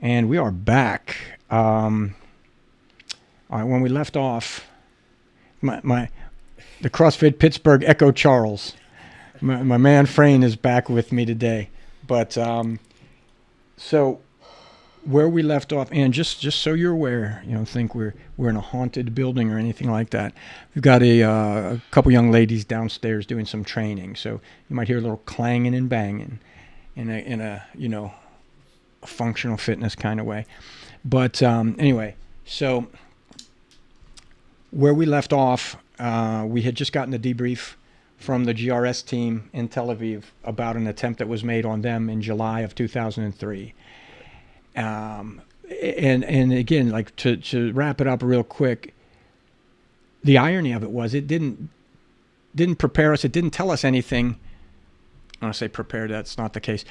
And we are back. All right, when we left off, the CrossFit Pittsburgh Echo Charles, my man Frayne is back with me today. But so where we left off, and just so you're aware, think we're in a haunted building or anything like that. We've got a couple young ladies downstairs doing some training, so you might hear a little clanging and banging in a a functional fitness kind of way. But anyway, so where we left off, we had just gotten a debrief from the GRS team in Tel Aviv about an attempt that was made on them in July of 2003. And again, like to wrap it up real quick, the irony of it was it didn't prepare us. It didn't tell us anything. I want to say prepared. That's not the case.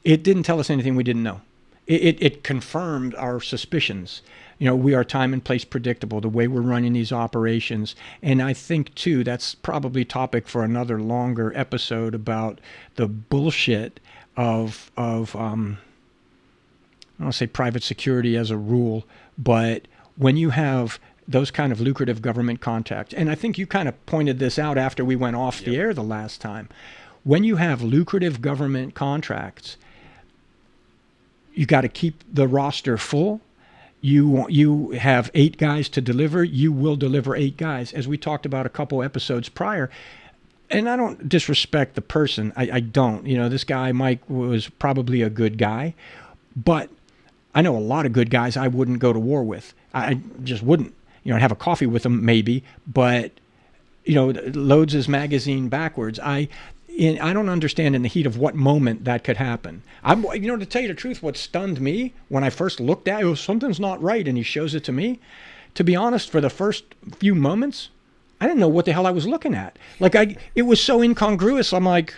It didn't tell us anything we didn't know. It confirmed our suspicions. We are time and place predictable, the way we're running these operations. And I think, too, that's probably topic for another longer episode about the bullshit of I don't want to say private security as a rule, but when you have those kind of lucrative government contacts, and I think you kind of pointed this out after we went off the air the last time, when you have lucrative government contracts, you got to keep the roster full. You have 8 guys to deliver. You will deliver 8 guys, as we talked about a couple episodes prior. And I don't disrespect the person. I don't. This guy, Mike, was probably a good guy. But I know a lot of good guys I wouldn't go to war with. I just wouldn't. I'd have a coffee with them maybe. But, loads his magazine backwards. I don't understand in the heat of what moment that could happen. To tell you the truth, what stunned me when I first looked at it, something's not right, and he shows it to me. To be honest, for the first few moments, I didn't know what the hell I was looking at. It was so incongruous. I'm like,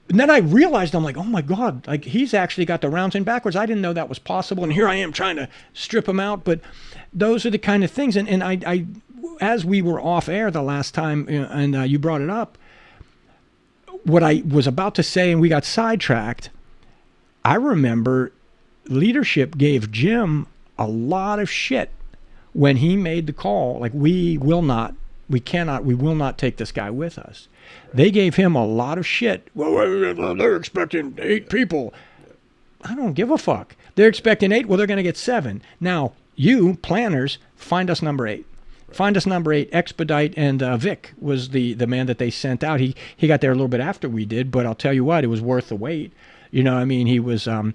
and then I realized, I'm like, oh my God, he's actually got the rounds in backwards. I didn't know that was possible, and here I am trying to strip him out. But those are the kind of things, and I as we were off air the last time, and you brought it up, what I was about to say, and we got sidetracked, I remember leadership gave Jim a lot of shit when he made the call. We will not take this guy with us. They gave him a lot of shit. Well, they're expecting 8 people. I don't give a fuck. They're expecting 8. Well, they're going to get 7. Now, you planners, find us number 8. Find us number 8, Expedite, and Vic was the man that they sent out. He got there a little bit after we did, but I'll tell you what, it was worth the wait. He was, I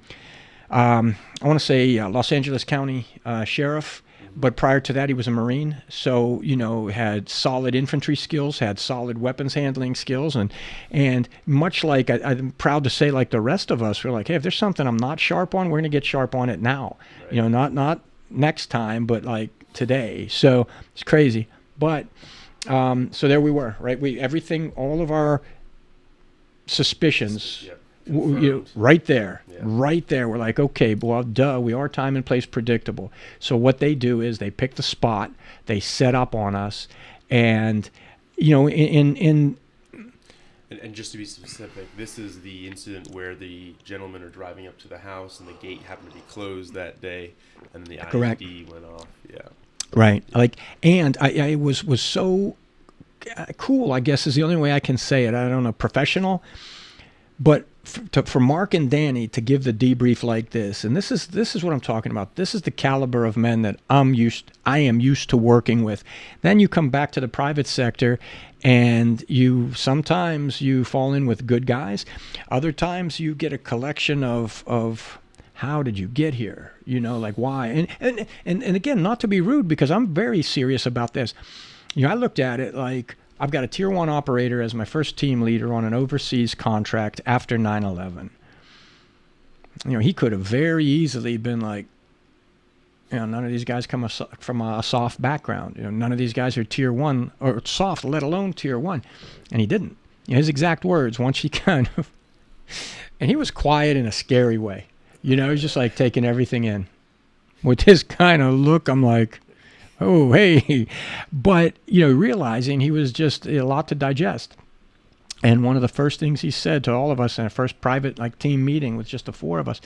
want to say Los Angeles County Sheriff, but prior to that he was a Marine. So, had solid infantry skills, had solid weapons handling skills, and much like, I'm proud to say, like the rest of us, we're like, hey, if there's something I'm not sharp on, we're going to get sharp on it now. Right. Not next time, but today. So it's crazy. But so there we were, right? All of our suspicions, right there. We're like, okay, well, duh, we are time and place predictable. So what they do is they pick the spot, they set up on us, and And just to be specific, this is the incident where the gentlemen are driving up to the house and the gate happened to be closed that day, and then the Correct. IED went off. Yeah. Right. And I was so cool, I guess is the only way I can say it. I don't know, professional. But for Mark and Danny to give the debrief like this, and this is what I'm talking about. This is the caliber of men that I am used to working with. Then you come back to the private sector, and sometimes you fall in with good guys. Other times you get a collection of how did you get here? Why? And again, not to be rude, because I'm very serious about this. I looked at it like, I've got a Tier 1 operator as my first team leader on an overseas contract after 9/11. He could have very easily been like, none of these guys come from a soft background. None of these guys are Tier 1 or soft, let alone Tier 1. And he didn't. His exact words, once he kind of, and he was quiet in a scary way. He's just like taking everything in. With his kind of look, I'm like, oh, hey. But, realizing he was just a lot to digest. And one of the first things he said to all of us in a first private like team meeting with just the four of us,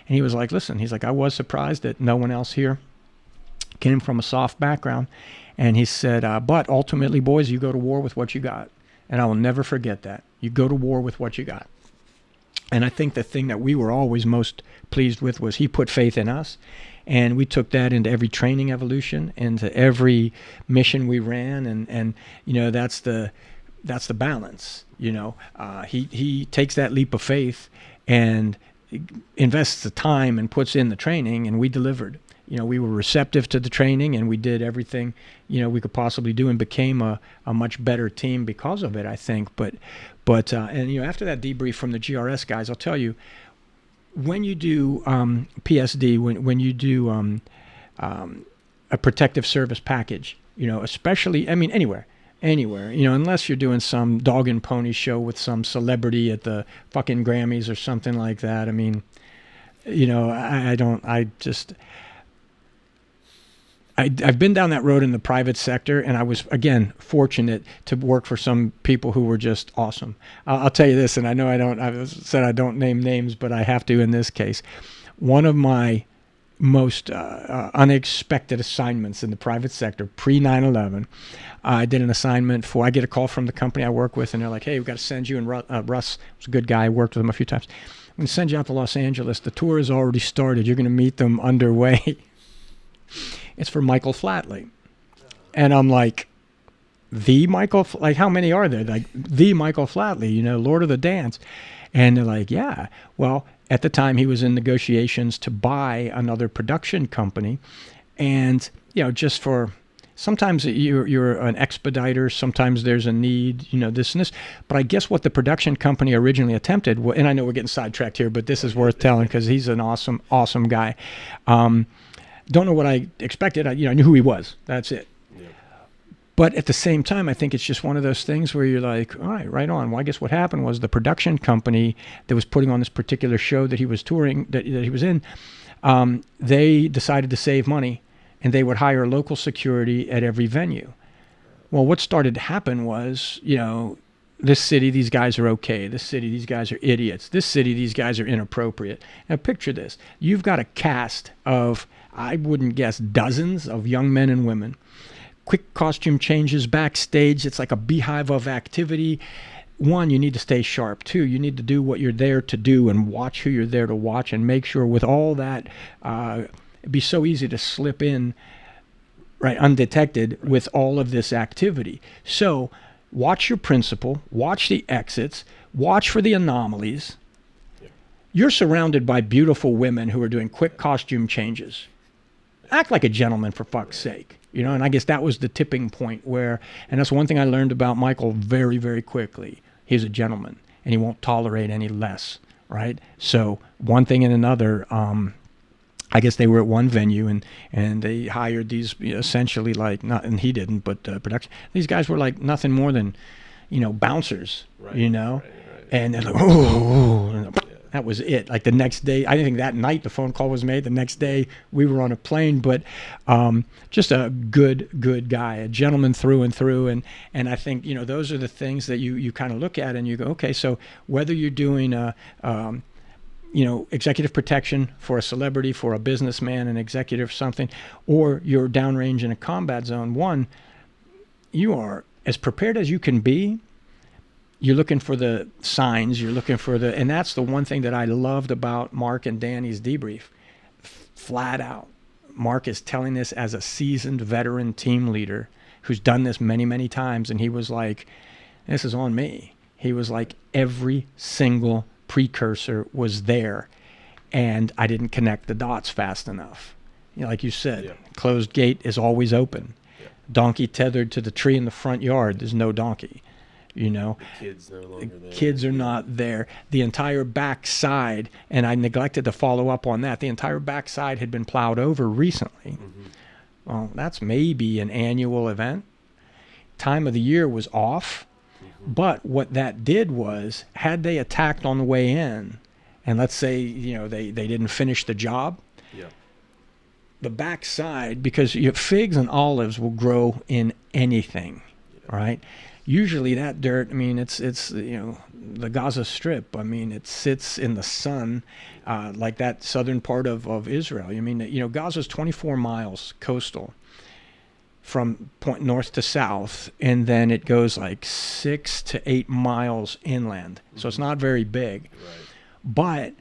and he was like, listen, he's like, I was surprised that no one else here came from a soft background. And he said, but ultimately, boys, you go to war with what you got. And I will never forget that. You go to war with what you got. And I think the thing that we were always most pleased with was he put faith in us. And we took that into every training evolution, into every mission we ran. And you know, that's the balance. You know, he takes that leap of faith and invests the time and puts in the training, and we delivered. You know, we were receptive to the training, and we did everything, you know, we could possibly do, and became a much better team because of it, I think. But and you know, after that debrief from the GRS guys, I'll tell you, when you do PSD, when you do a protective service package, you know, especially, I mean, anywhere, you know, unless you're doing some dog and pony show with some celebrity at the fucking Grammys or something like that. I mean, you know, I've been down that road in the private sector, and I was, again, fortunate to work for some people who were just awesome. I'll tell you this, and I know I said I don't name names, but I have to in this case. One of my most unexpected assignments in the private sector, pre-9/11, I did an assignment I get a call from the company I work with, and they're like, hey, we've got to send you, and Russ was a good guy, I worked with him a few times. I'm going to send you out to Los Angeles. The tour has already started. You're going to meet them underway. It's for Michael Flatley. And I'm like, like, how many are there? Like, the Michael Flatley, you know, Lord of the Dance. And they're like, yeah. Well, at the time, he was in negotiations to buy another production company. And, you know, just for, sometimes you're an expediter, sometimes there's a need, you know, this and this. But I guess what the production company originally attempted, and I know we're getting sidetracked here, but this is worth telling because he's an awesome, awesome guy. Don't know what I expected. I knew who he was. That's it. Yeah. But at the same time, I think it's just one of those things where you're like, all right on. Well, I guess what happened was the production company that was putting on this particular show that he was touring, that he was in, they decided to save money, and they would hire local security at every venue. Well, what started to happen was, you know, this city, these guys are okay. This city, these guys are idiots. This city, these guys are inappropriate. Now, picture this. You've got a cast of, I wouldn't guess, dozens of young men and women. Quick costume changes backstage. It's like a beehive of activity. One, you need to stay sharp. Two, you need to do what you're there to do and watch who you're there to watch, and make sure with all that, it'd be so easy to slip in, right, undetected with all of this activity. So watch your principal, watch the exits, watch for the anomalies. You're surrounded by beautiful women who are doing quick costume changes. Act like a gentleman, for fuck's sake. You know, and I guess that was the tipping point where, and that's one thing I learned about Michael very, very quickly. He's a gentleman, and he won't tolerate any less, right? So one thing and another, I guess they were at one venue, and they hired these essentially like, not, and he didn't, but production. These guys were like nothing more than, you know, bouncers, right, you know? Right. And they're like, oh, that was it. Like the next day, I think that night the phone call was made. The next day we were on a plane, but just a good guy, a gentleman through and through. And I think, you know, those are the things that you kind of look at and you go, okay, so whether you're doing you know, executive protection for a celebrity, for a businessman, an executive, something, or you're downrange in a combat zone, one, you are as prepared as you can be. You're looking for the signs, and that's the one thing that I loved about Mark and Danny's debrief. Flat out, Mark is telling this as a seasoned veteran team leader who's done this many, many times, and he was like, this is on me. He was like, every single precursor was there, and I didn't connect the dots fast enough. You know, like you said, yeah. Closed gate is always open. Yeah. Donkey tethered to the tree in the front yard, there's no donkey. You know, the kids no longer there. Kids are not there. The entire backside, and I neglected to follow up on that, the entire backside had been plowed over recently. Mm-hmm. Well, that's maybe an annual event. Time of the year was off. Mm-hmm. But what that did was, had they attacked on the way in, and let's say, you know, they didn't finish the job, yeah. The backside, because figs and olives will grow in anything, yeah. Right? usually that dirt, I mean, it's the Gaza Strip. I mean, it sits in the sun, like that southern part of Israel. I mean, Gaza's 24 miles coastal from point north to south, and then it goes like 6 to 8 miles inland. So it's not very big. Right. But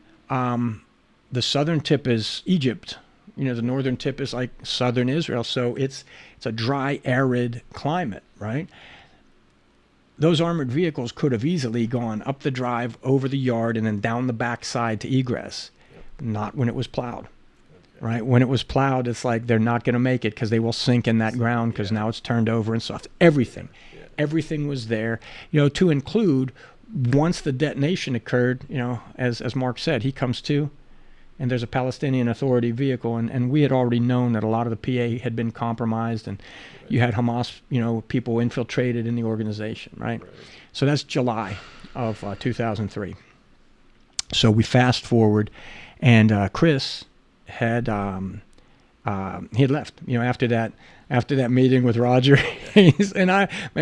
the southern tip is Egypt. The northern tip is like southern Israel. So it's a dry, arid climate, right? Those armored vehicles could have easily gone up the drive, over the yard, and then down the backside to egress. Yep. Not when it was plowed. Okay. Right? When it was plowed, it's like they're not going to make it because they will sink in that ground because now it's turned over and soft. Everything. Yeah. Everything was there, to include once the detonation occurred, as Mark said, he comes to, and there's a Palestinian Authority vehicle, and we had already known that a lot of the PA had been compromised, and you had Hamas, people infiltrated in the organization, right? So that's July of 2003. So we fast forward, and Chris had he had left, after that meeting with Roger. And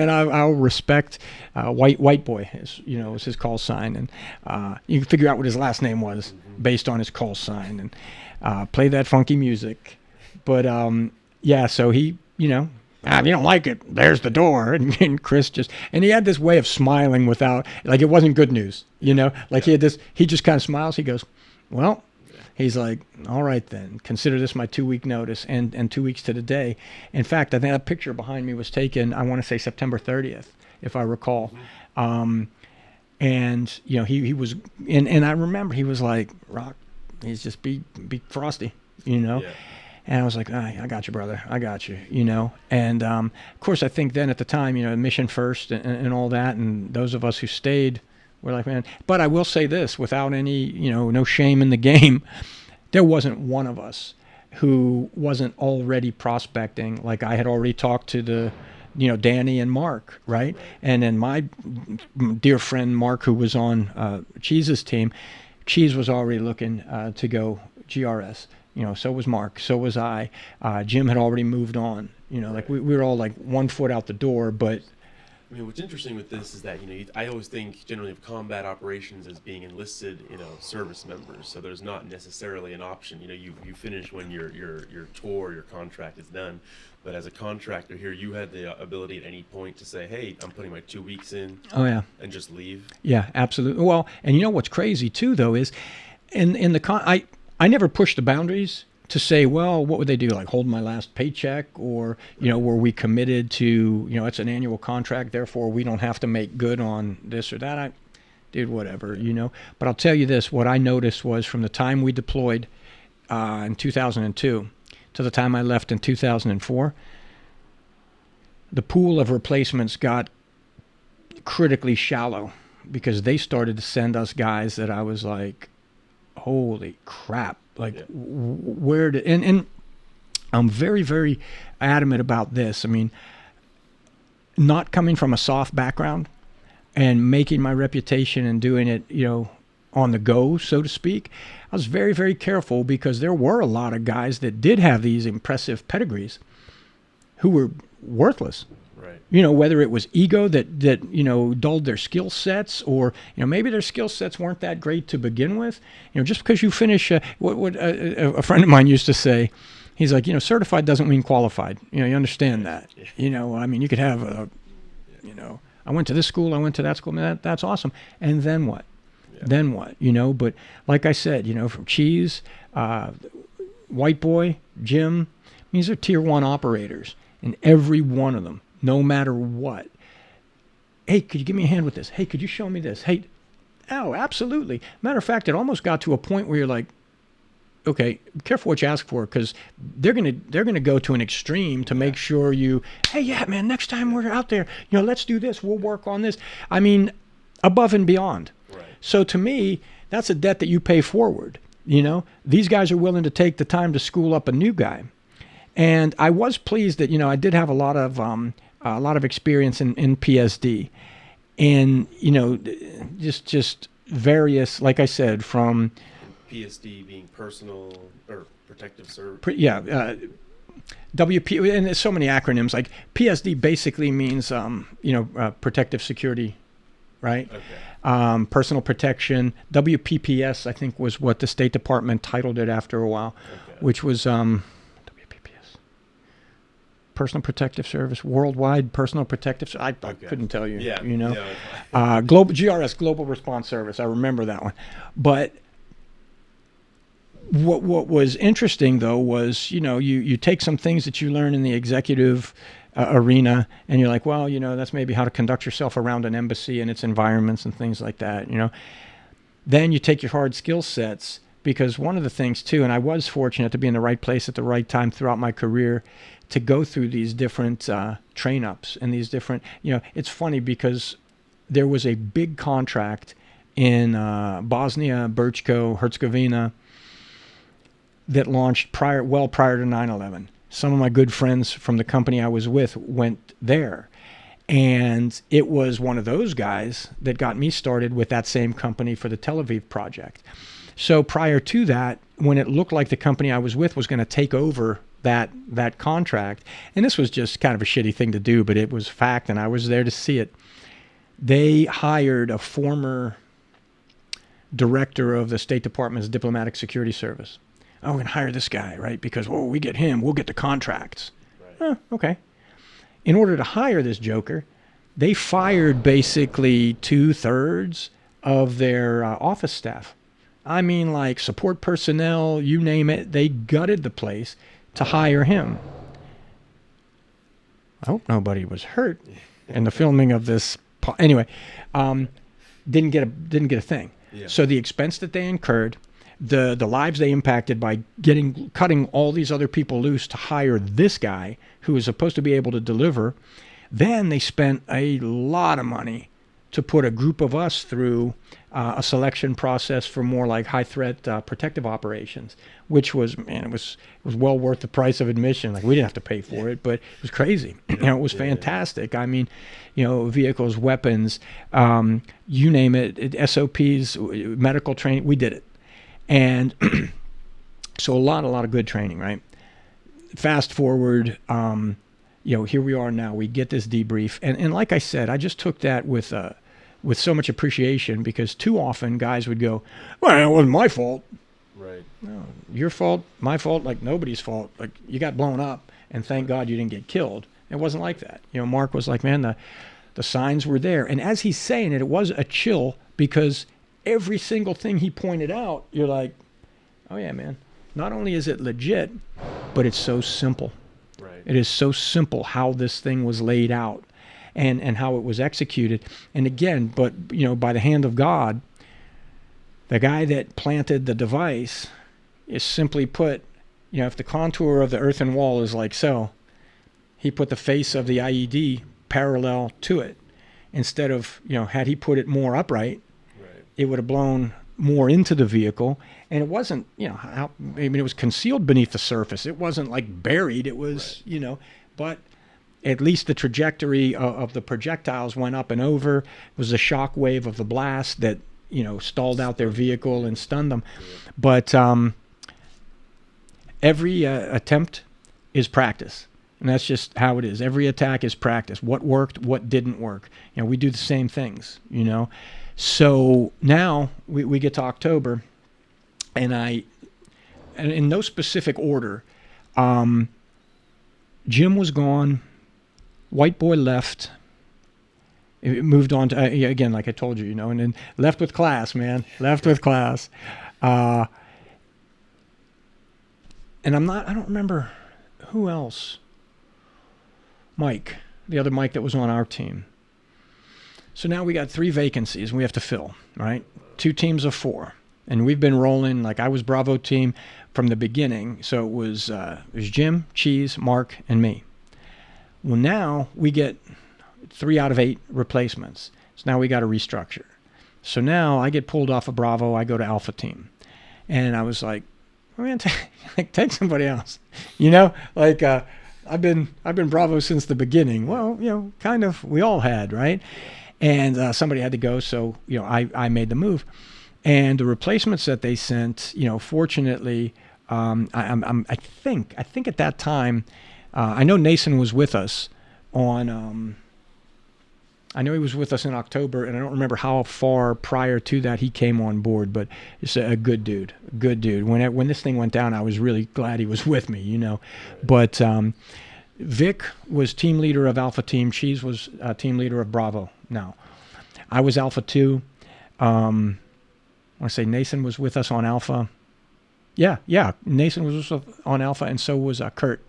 I'll respect white boy, was his call sign, and you can figure out what his last name was based on his call sign, and play that funky music. But so he, if you don't like it, there's the door. And Chris and he had this way of smiling without, like, it wasn't good news, he had this, he just kind of smiles. He goes, well, he's like, all right then, consider this my 2-week notice, and 2 weeks to the day. In fact, I think that picture behind me was taken, I want to say September 30th, if I recall. And, he was, and I remember he was like, Rock, he's just be frosty, Yeah. And I was like, I got you, brother. I got you, And, of course, I think then at the time, mission first and all that. And those of us who stayed were like, man. But I will say this, without any, no shame in the game, there wasn't one of us who wasn't already prospecting. Like, I had already talked to the, Danny and Mark, right? And then my dear friend Mark, who was on Cheese's team, Cheese was already looking to go GRS. So was Mark, so was I. Jim had already moved on. Like we were all like 1 foot out the door. But I mean, what's interesting with this is that I always think generally of combat operations as being enlisted, service members. So there's not necessarily an option. You finish when your tour, your contract is done. But as a contractor here, you had the ability at any point to say, "Hey, I'm putting my 2 weeks in." Oh yeah. And just leave. Yeah, absolutely. Well, and what's crazy too, though, is in the I never pushed the boundaries to say, well, what would they do? Like hold my last paycheck, or, were we committed to, it's an annual contract, therefore we don't have to make good on this or that. I did whatever, But I'll tell you this, what I noticed was from the time we deployed in 2002 to the time I left in 2004, the pool of replacements got critically shallow because they started to send us guys that I was like, holy crap, like where did, and I'm very, very adamant about this. I mean, not coming from a soft background and making my reputation and doing it, on the go, so to speak, I was very, very careful because there were a lot of guys that did have these impressive pedigrees who were worthless. Right. Whether it was ego that dulled their skill sets, or maybe their skill sets weren't that great to begin with. Just because you finish what a friend of mine used to say, he's like, certified doesn't mean qualified. You understand that. Yeah. I mean, you could have I went to this school, I went to that school. I mean, that's awesome. And then what? Yeah. Then what? But like I said, from Cheese, White Boy, Jim, these are tier 1 operators, and every one of them, no matter what. Hey, could you give me a hand with this? Hey, could you show me this? Hey, oh, absolutely. Matter of fact, it almost got to a point where you're like, okay, be careful what you ask for, because they're gonna go to an extreme to make sure you, hey, yeah, man, next time we're out there, let's do this. We'll work on this. I mean, above and beyond. Right. So to me, that's a debt that you pay forward. These guys are willing to take the time to school up a new guy. And I was pleased that, I did have a lot of experience in PSD, and, just various, like I said, from PSD being personal or protective service. WP, and there's so many acronyms. Like PSD basically means, protective security, right? Okay. Personal protection. WPPS, I think, was what the State Department titled it after a while, Okay. which was WPPS, Personal Protective Service, Worldwide Personal Protective. I Okay. couldn't tell you. Yeah. You know, Yeah. Global GRS, Global Response Service. I remember that one, but. What was interesting though was you take some things that you learn in the executive arena and you're like, well, that's maybe how to conduct yourself around an embassy and its environments and things like that. Then you take your hard skill sets, because one of the things too, and I was fortunate to be in the right place at the right time throughout my career to go through these different train ups and these different. It's funny because there was a big contract in Bosnia, Brčko, Herzegovina, that launched prior to 9/11. Some of my good friends from the company I was with went there. And it was one of those guys that got me started with that same company for the Tel Aviv project. So prior to that, when it looked like the company I was with was going to take over that contract, and this was just kind of a shitty thing to do, but it was fact, and I was there to see it. They hired a former director of the State Department's Diplomatic Security Service. Oh, we're going to hire this guy, right? Because, we get him, we'll get the contracts. Right. Okay. In order to hire this joker, they fired basically 2/3 of their office staff. I mean, like support personnel, you name it. They gutted the place to hire him. I hope nobody was hurt in the filming of this. Anyway, didn't get a thing. Yeah. So the expense that they incurred, the lives they impacted by cutting all these other people loose to hire this guy who was supposed to be able to deliver, then they spent a lot of money to put a group of us through a selection process for more like high threat protective operations, which was, man, it was well worth the price of admission. Like, we didn't have to pay for it, but it was crazy. It was fantastic. I mean, vehicles, weapons, you name it, SOPs, medical training, we did it. And so a lot of good training, right? Fast forward, here we are now. We get this debrief. And like I said, I just took that with so much appreciation, because too often guys would go, well, it wasn't my fault. Right. No, your fault, my fault, like nobody's fault. Like, you got blown up and thank God you didn't get killed. It wasn't like that. Mark was like, man, the signs were there. And as he's saying it, it was a chill, because every single thing he pointed out, you're like, oh yeah, man. Not only is it legit, but it's so simple. Right. It is so simple how this thing was laid out and how it was executed. And again, but by the hand of God, the guy that planted the device is simply put, if the contour of the earthen wall is like so, he put the face of the IED parallel to it. Instead of, had he put it more upright, it would have blown more into the vehicle. And it wasn't, it was concealed beneath the surface. It wasn't like buried. It was, but at least the trajectory of the projectiles went up and over. It was the shock wave of the blast that, stalled out their vehicle and stunned them. But every attempt is practice. And that's just how it is. Every attack is practice. What worked, what didn't work. We do the same things, So now we get to October, and in no specific order, Jim was gone, White Boy left, it moved on to, again, like I told you, and then left with class, man, left with class. And I don't remember who else. Mike, the other Mike that was on our team. So now we got 3 vacancies we have to fill, right? 2 teams of 4. And we've been rolling, like I was Bravo team from the beginning. So it was Jim, Cheese, Mark, and me. Well, now we get 3 out of 8 replacements. So now we got to restructure. So now I get pulled off of Bravo. I go to Alpha team. And I was like, oh, man, take somebody else. I've been Bravo since the beginning. Well, kind of, we all had, right? And somebody had to go, so I made the move. And the replacements that they sent, fortunately, I think at that time, I know Nason was with us on. I know he was with us in October, and I don't remember how far prior to that he came on board. But he's a good dude, good dude. When this thing went down, I was really glad he was with me, you know. But Vic was team leader of Alpha Team. Cheese was team leader of Bravo. Now, I was Alpha 2. I want to say Nason was with us on Alpha. Yeah, Nason was on Alpha, and so was Kurt.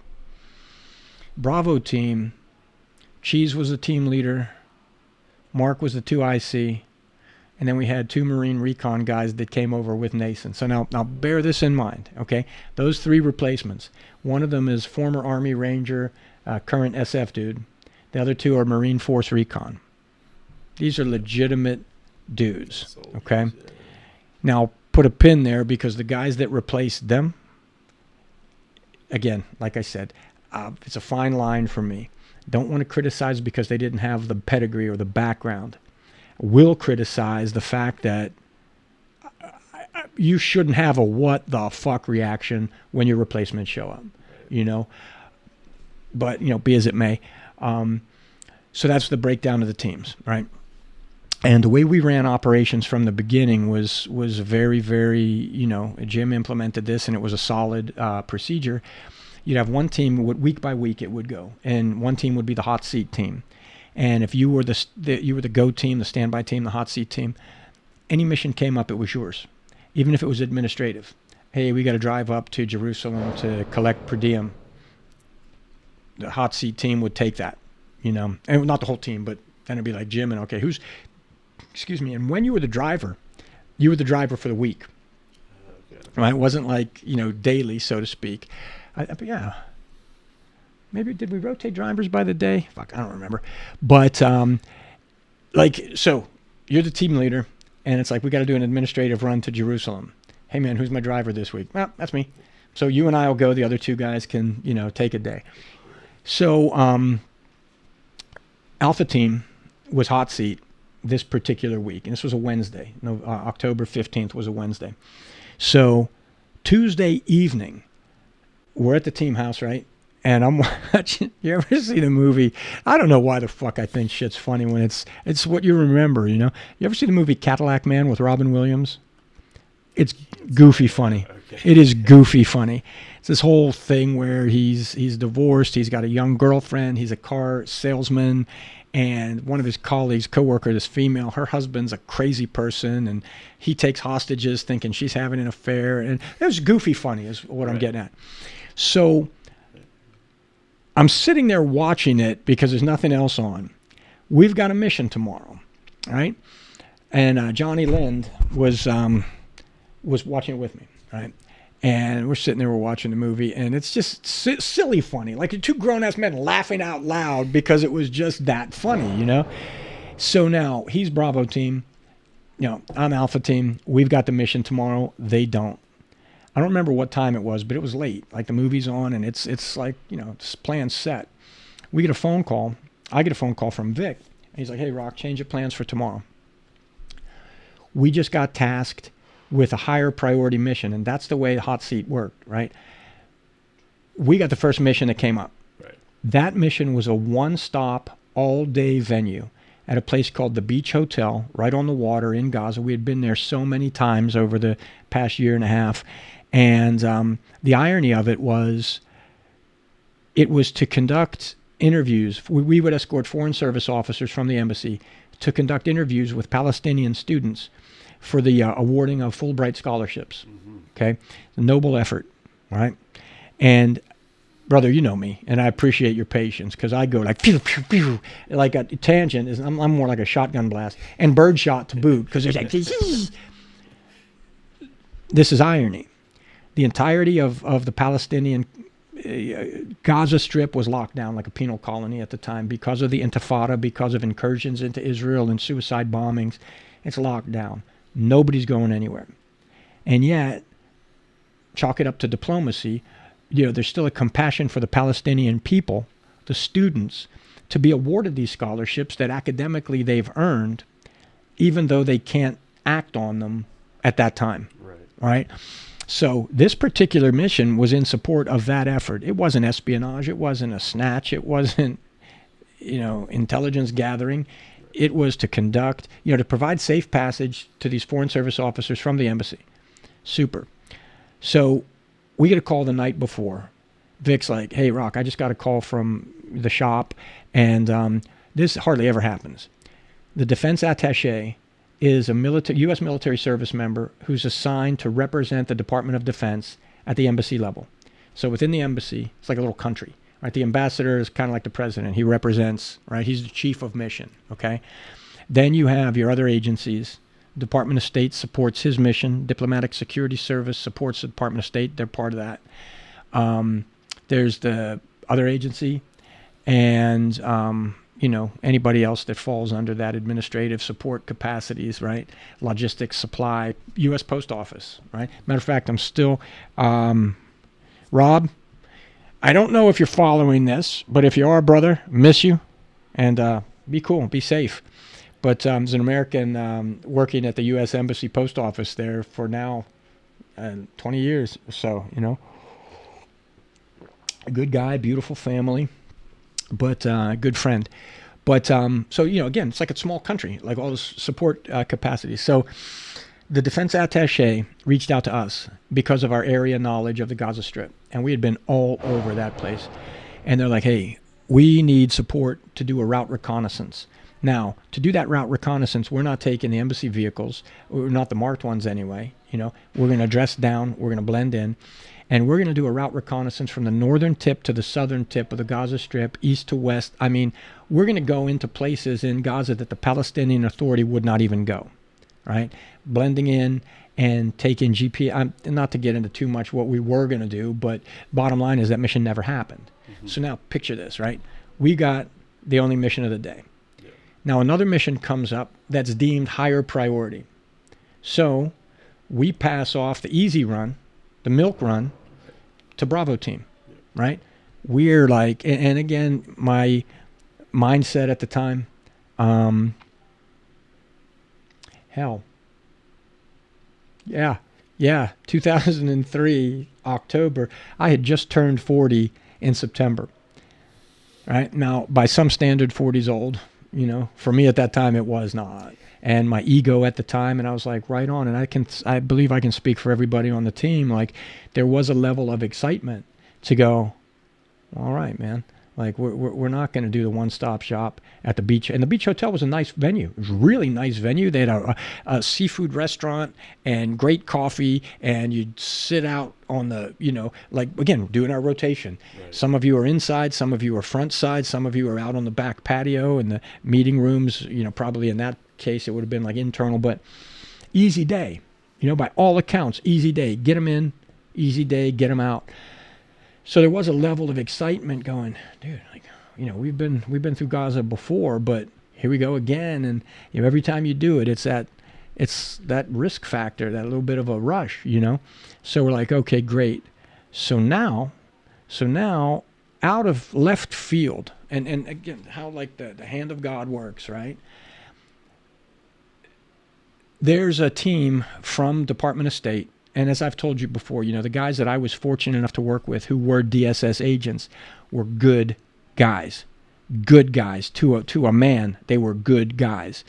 Bravo Team, Cheese was the team leader. Mark was the 2IC, and then we had 2 Marine Recon guys that came over with Nason. So now bear this in mind, okay? Those 3 replacements. One of them is former Army Ranger, current SF dude. The other 2 are Marine Force Recon. These are legitimate dudes, okay? Now, put a pin there because the guys that replaced them, again, like I said, it's a fine line for me. Don't want to criticize because they didn't have the pedigree or the background. Will criticize the fact that you shouldn't have a what the fuck reaction when your replacements show up, you know. But, you know, be as it may. So that's the breakdown of the teams, right? And the way we ran operations from the beginning was very, very, you know, Jim implemented this and it was a solid procedure. You'd have one team, week by week it would go, and one team would be the hot seat team. And if you were the go team, the standby team, the hot seat team, any mission came up, it was yours, even if it was administrative. Hey, we got to drive up to Jerusalem to collect per diem. The hot seat team would take that, you know, and not the whole team, but then it'd be like Jim and okay, and when you were the driver for the week, right? It wasn't like, you know, daily, so to speak. Yeah. Maybe did we rotate drivers by the day? Fuck, I don't remember. But so you're the team leader, and it's like we got to do an administrative run to Jerusalem. Hey man, who's my driver this week? Well, that's me. So you and I will go. The other 2 guys can, you know, take a day. So Alpha Team was hot seat this particular week, and this was a Wednesday. No, October 15th was a Wednesday. So Tuesday evening, we're at the team house, right? And I'm watching. You ever see the movie? I don't know why the fuck I think shit's funny when it's what you remember, you know? You ever see the movie Cadillac Man with Robin Williams? It's goofy funny. Okay. It is goofy funny. It's this whole thing where he's divorced. He's got a young girlfriend. He's a car salesman. And one of his colleagues, coworker, this female, her husband's a crazy person, and he takes hostages thinking she's having an affair. And it was goofy funny is what I'm getting at. So I'm sitting there watching it because there's nothing else on. We've got a mission tomorrow, right? And Johnny Lind was watching it with me, right? And we're sitting there, we're watching the movie, and it's just silly funny. Like 2 grown-ass men laughing out loud because it was just that funny, you know? So now, he's Bravo Team. You know, I'm Alpha Team. We've got the mission tomorrow. They don't. I don't remember what time it was, but it was late. Like the movie's on, and it's like, you know, it's plan set. We get a phone call. I get a phone call from Vic. And he's like, hey, Rock, change your plans for tomorrow. We just got tasked with a higher priority mission, and that's the way the hot seat worked, right? We got the first mission that came up. Right. That mission was a one-stop, all-day venue at a place called the Beach Hotel, right on the water in Gaza. We had been there so many times over the past year and a half. And the irony of it was to conduct interviews. We would escort Foreign Service officers from the embassy to conduct interviews with Palestinian students for the awarding of Fulbright scholarships. Mm-hmm. Okay? A noble effort, right? And brother, you know me, and I appreciate your patience because I go like pew, pew, pew, like a tangent. I'm more like a shotgun blast and birdshot to boot because there's like this is irony. The entirety of the Palestinian Gaza Strip was locked down like a penal colony at the time because of the Intifada, because of incursions into Israel and suicide bombings. It's locked down. Nobody's going anywhere. And yet, chalk it up to diplomacy, you know, there's still a compassion for the Palestinian people, the students, to be awarded these scholarships that academically they've earned, even though they can't act on them at that time. Right? So this particular mission was in support of that effort. It wasn't espionage. It wasn't a snatch. It wasn't, intelligence gathering. It was to conduct, to provide safe passage to these Foreign Service officers from the embassy. Super. So we get a call the night before. Vic's like, hey, Rock, I just got a call from the shop, and this hardly ever happens. The defense attaché is a U.S. military service member who's assigned to represent the Department of Defense at the embassy level. So within the embassy, it's like a little country, right? The ambassador is kind of like the president. He represents, right? He's the chief of mission, okay? Then you have your other agencies. Department of State supports his mission. Diplomatic Security Service supports the Department of State. They're part of that. There's the other agency, and anybody else that falls under that administrative support capacities, right? Logistics, supply, U.S. Post Office, right? Matter of fact, I'm still, Rob, I don't know if you're following this, but if you are, brother, miss you, and be cool, be safe. But there's an American working at the U.S. Embassy Post Office there for now 20 years or so, A good guy, beautiful family, but a good friend. But so, again, it's like a small country, like all this support capacity. So the defense attaché reached out to us because of our area knowledge of the Gaza Strip. And we had been all over that place. And they're like, hey, we need support to do a route reconnaissance. Now, to do that route reconnaissance, we're not taking the embassy vehicles, or not the marked ones anyway. We're going to dress down, we're going to blend in, and we're going to do a route reconnaissance from the northern tip to the southern tip of the Gaza Strip, east to west. I mean, we're going to go into places in Gaza that the Palestinian Authority would not even go, right? Blending in and taking GPS. Not to get into too much what we were going to do, but bottom line is that mission never happened. Mm-hmm. So now picture this, right? We got the only mission of the day. Now another mission comes up that's deemed higher priority. So we pass off the easy run, the milk run, to Bravo team, right? We're like, and again, my mindset at the time, yeah, 2003, October, I had just turned 40 in September, right? Now, by some standard, 40's old. For me at that time, it was not. And my ego at the time, and I was like, right on. And I believe I can speak for everybody on the team. Like, there was a level of excitement to go, all right, man. Like, we're not going to do the one-stop shop at the beach. And the Beach Hotel was a nice venue. It was a really nice venue. They had a seafood restaurant and great coffee. And you'd sit out on the, like, again, doing our rotation. Right. Some of you are inside. Some of you are front side. Some of you are out on the back patio in the meeting rooms. Probably in that case, it would have been like internal. But easy day. By all accounts, easy day. Get them in. Easy day. Get them out. So there was a level of excitement going, dude, like, we've been through Gaza before, but here we go again. And every time you do it, it's that risk factor, that little bit of a rush, So we're like, okay, great. So now out of left field, and again, how like the hand of God works, right? There's a team from Department of State. And as I've told you before, the guys that I was fortunate enough to work with who were DSS agents were good guys. Good guys. To a man, they were good guys.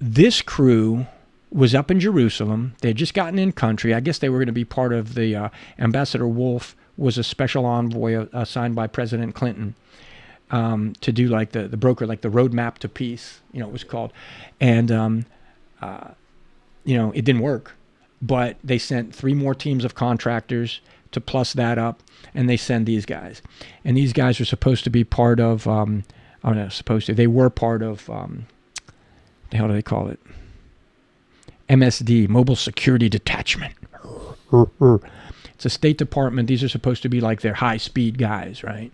This crew was up in Jerusalem. They had just gotten in country. I guess they were going to be part of the Ambassador Wolf was a special envoy assigned by President Clinton to do like the broker, like the roadmap to peace, it was called. And, it didn't work. But they sent 3 more teams of contractors to plus that up, and they send these guys. And these guys were supposed to be part of, they were part of, the hell do they call it? MSD, Mobile Security Detachment. It's a State Department. These are supposed to be like their high-speed guys, right?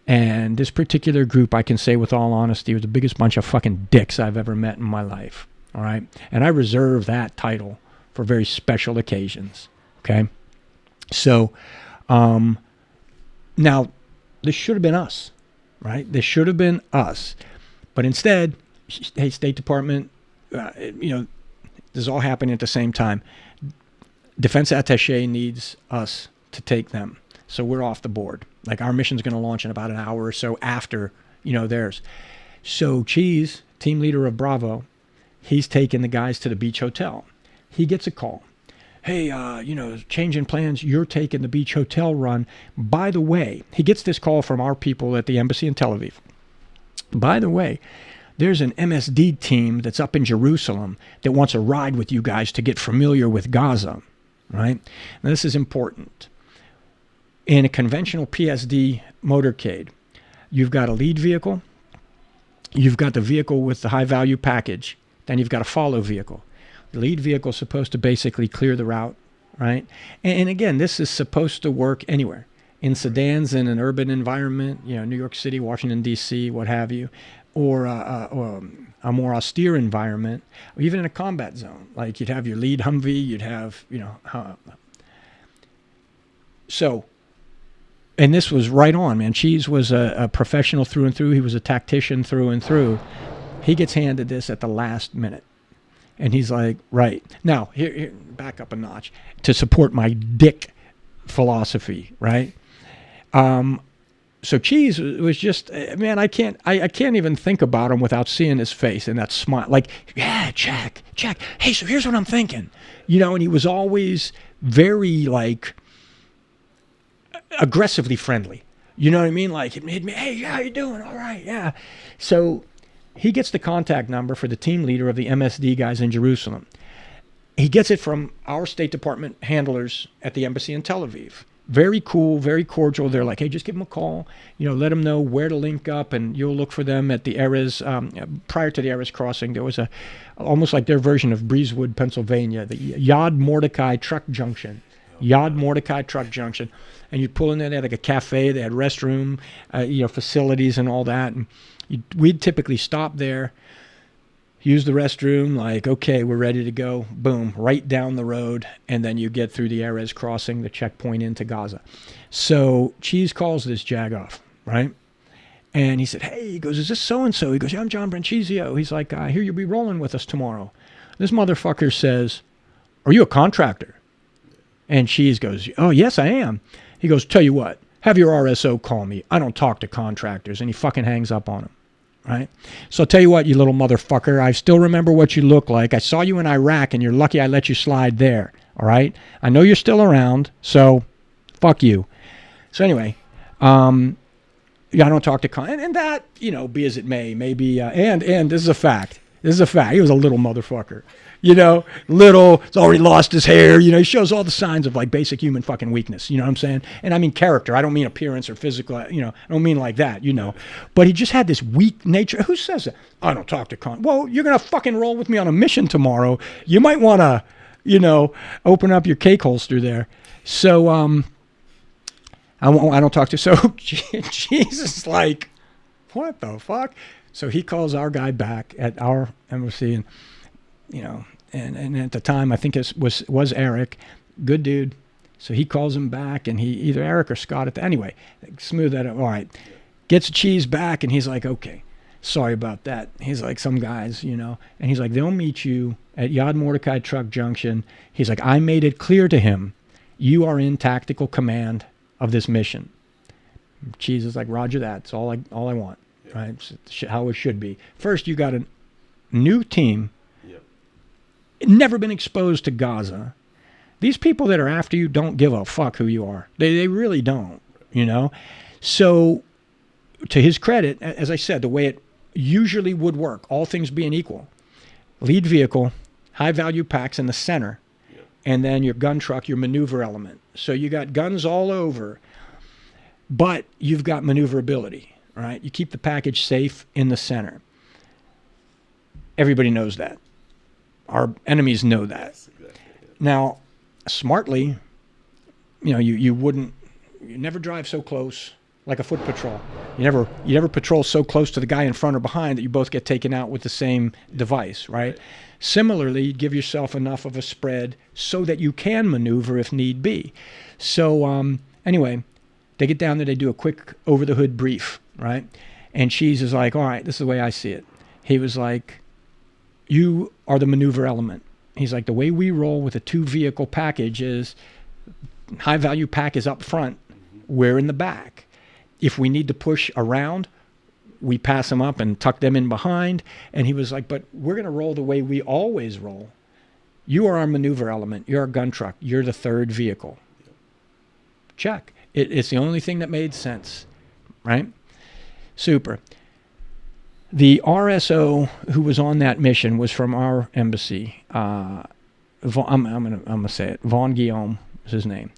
And this particular group, I can say with all honesty, was the biggest bunch of fucking dicks I've ever met in my life, all right? And I reserve that title for very special occasions, okay? So, now, this should have been us, right? This should have been us. But instead, hey, State Department, this is all happening at the same time. defense attaché needs us to take them. So we're off the board. Like, our mission's going to launch in about an hour or so after, theirs. So Cheese, team leader of Bravo, he's taking the guys to the beach hotel. He gets a call. Hey, changing plans. You're taking the beach hotel run. By the way, he gets this call from our people at the embassy in Tel Aviv. By the way, there's an MSD team that's up in Jerusalem that wants a ride with you guys to get familiar with Gaza, right? Now, this is important. In a conventional PSD motorcade, you've got a lead vehicle, you've got the vehicle with the high-value package, then you've got a follow vehicle. The lead vehicle is supposed to basically clear the route, right? And again, this is supposed to work anywhere. In sedans in an urban environment, New York City, Washington, D.C., what have you, or a more austere environment, or even in a combat zone. Like, you'd have your lead Humvee, you'd have, So, and this was right on, man. Cheese was a professional through and through. He was a tactician through and through. He gets handed this at the last minute. And he's like, right. Now, here, back up a notch to support my dick philosophy, right? So Cheese was just, man, I can't even think about him without seeing his face and that smile. Like, yeah, Jack. Hey, so here's what I'm thinking. And he was always very, like, aggressively friendly. You know what I mean? Like, it made me, hey, how you doing? All right, yeah. So he gets the contact number for the team leader of the MSD guys in Jerusalem. He gets it from our State Department handlers at the embassy in Tel Aviv. Very cool, very cordial. They're like, hey, just give them a call. Let them know where to link up, and you'll look for them at the Erez. Prior to the Erez crossing, there was almost like their version of Breezewood, Pennsylvania, the Yad Mordecai Truck Junction. Yad Mordecai Truck Junction. And you'd pull in there, they had like a cafe, they had restroom, facilities and all that. And we'd typically stop there, use the restroom, like, okay, we're ready to go. Boom, right down the road. And then you get through the Erez crossing, the checkpoint into Gaza. So Cheese calls this jag off, right? And he said, hey, he goes, is this so-and-so? He goes, yeah, I'm John Branchizio. He's like, I hear you'll be rolling with us tomorrow. This motherfucker says, are you a contractor? And Cheese goes, oh, yes, I am. He goes, tell you what, have your RSO call me. I don't talk to contractors. And he fucking hangs up on him, right? So I'll tell you what, you little motherfucker, I still remember what you look like. I saw you in Iraq, and you're lucky I let you slide there, all right? I know you're still around, so fuck you. So anyway, I don't talk to and that, be as it may, maybe, and this is a fact. This is a fact. He was a little motherfucker. Little, he's already lost his hair. He shows all the signs of, like, basic human fucking weakness. You know what I'm saying? And I mean character. I don't mean appearance or physical. I don't mean like that, But he just had this weak nature. Who says that? I don't talk to Well, you're going to fucking roll with me on a mission tomorrow. You might want to, open up your cake holster there. So, I don't talk to. So, Jesus, like, what the fuck? So he calls our guy back at our embassy, and and at the time I think it was Eric, good dude. So he calls him back, and he either Eric or Scott anyway, smooth that up. All right, gets Cheese back, and he's like, okay, sorry about that. He's like, some guys, and he's like, they'll meet you at Yad Mordecai Truck Junction. He's like, I made it clear to him, you are in tactical command of this mission. Cheese is like, Roger that. It's all I want. Right, how it should be. First, you got a new team, never been exposed to Gaza. These people that are after you don't give a fuck who you are. They really don't, So, to his credit, as I said, the way it usually would work, all things being equal, lead vehicle, high-value packs in the center, and then your gun truck, your maneuver element. So you got guns all over, but you've got maneuverability. Right, you keep the package safe in the center. Everybody knows that. Our enemies know that. Exactly, yeah. Now, smartly, you never drive so close like a foot patrol. You never patrol so close to the guy in front or behind that you both get taken out with the same device, right? Similarly, give yourself enough of a spread so that you can maneuver if need be. So anyway, they get down there, they do a quick over-the-hood brief, right? And Cheese is like, all right, this is the way I see it. He was like, you are the maneuver element. He's like, the way we roll with a 2-vehicle package is high value pack is up front. We're in the back. If we need to push around, we pass them up and tuck them in behind. And he was like, but we're going to roll the way we always roll. You are our maneuver element. You're our gun truck. You're the third vehicle. Check. It's the only thing that made sense, right? Super. The RSO who was on that mission was from our embassy. I'm gonna say it. Vaughn Guillaume is his name.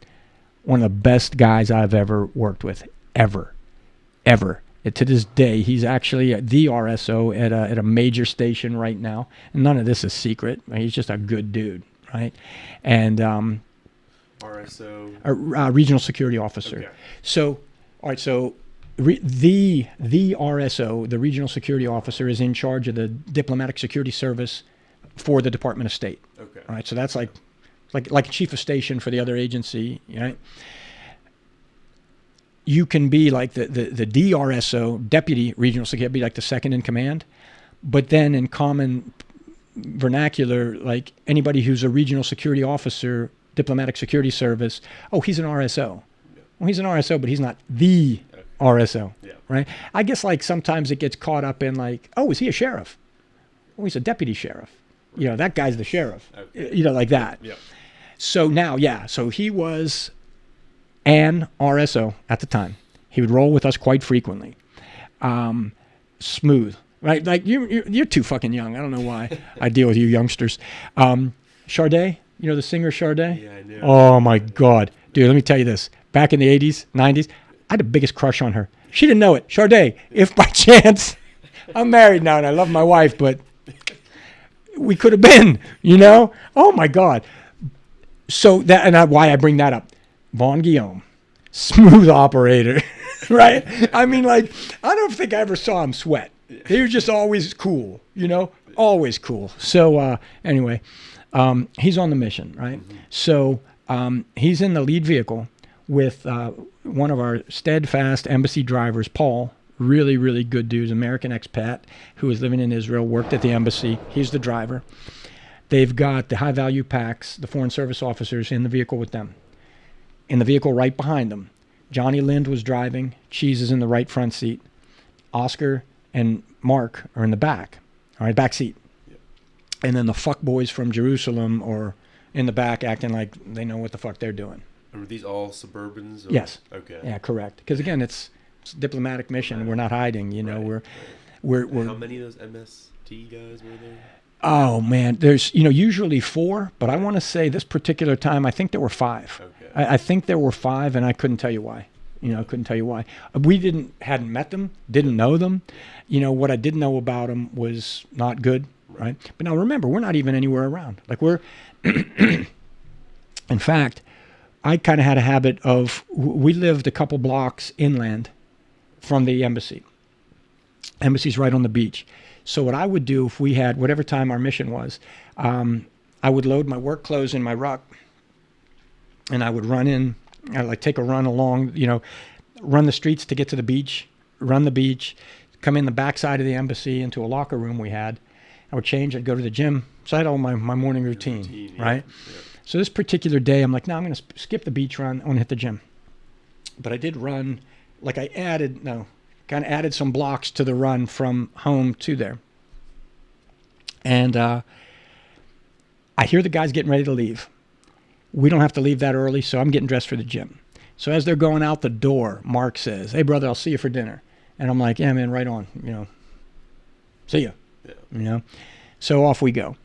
One of the best guys I've ever worked with, ever. To this day, he's actually the RSO at a major station right now. And none of this is secret. He's just a good dude, right? And RSO, a regional security officer. Okay. So, all right. So, the RSO, the regional security officer, is in charge of the diplomatic security service for the Department of State. Okay. All right. So that's like a chief of station for the other agency, right? You can be like the DRSO, Deputy Regional Security, be like the second in command. But then in common vernacular, like anybody who's a regional security officer, diplomatic security service, oh, he's an RSO. Yeah. Well, he's an RSO, but he's not the RSO, Yeah. right? I guess like sometimes it gets caught up in like, oh, is he a sheriff? Oh, he's a deputy sheriff. You know, that guy's the sheriff. Okay. You know, like that. Yeah. So now, so he was an RSO at the time. He would roll with us quite frequently. Smooth, right? Like you're too fucking young. I don't know why I deal with you youngsters. Sade, you know the singer Sade? Yeah, I know. Oh my God, dude! Let me tell you this. Back in the '80s, '90s, I had the biggest crush on her. She didn't know it. Sade, if by chance, I'm married now and I love my wife, but we could have been, you know? Oh my God. So why I bring that up. Vaughn Guillaume, smooth operator, right? I mean, like, I don't think I ever saw him sweat. He was just always cool, you know? Always cool. So anyway, he's on the mission, right? Mm-hmm. So he's in the lead vehicle with one of our steadfast embassy drivers, Paul, really, really good dude, American expat who was living in Israel, worked at the embassy. He's the driver. They've got the high-value packs, the foreign service officers in the vehicle with them. In the vehicle right behind them, Johnny Lind was driving. Cheese is in the right front seat. Oscar and Mark are in the back, all right, back seat. Yep. And then the fuck boys from Jerusalem are in the back acting like they know what the fuck they're doing. And were these all Suburbans? Or? Yes. Okay. Yeah, correct. Because again, it's a diplomatic mission. Right. We're not hiding. You know, right. we're. How many of those MST guys were there? Oh man, there's usually 4, but I want to say this particular time I think there were 5. Okay. I think there were 5, and I couldn't tell you why. I couldn't tell you why. We hadn't met them, didn't know them. You know, what I did know about them was not good, right? But now remember, we're not even anywhere around. Like in fact, I kind of had a habit of, we lived a couple blocks inland from the embassy. Embassy's right on the beach. So what I would do if we had, whatever time our mission was, I would load my work clothes in my ruck, and I would run in. I'd like take a run along, run the streets to get to the beach, run the beach, come in the backside of the embassy into a locker room we had. I would change. I'd go to the gym. So I had all my morning routine, right? Yeah. So this particular day, I'm like, no, I'm going to skip the beach run. I want to hit the gym. But I did run, like kind of added some blocks to the run from home to there. And I hear the guys getting ready to leave. We don't have to leave that early, so I'm getting dressed for the gym. So as they're going out the door, Mark says, "Hey, brother, I'll see you for dinner." And I'm like, "Yeah, man, right on. See ya." Yeah. So off we go.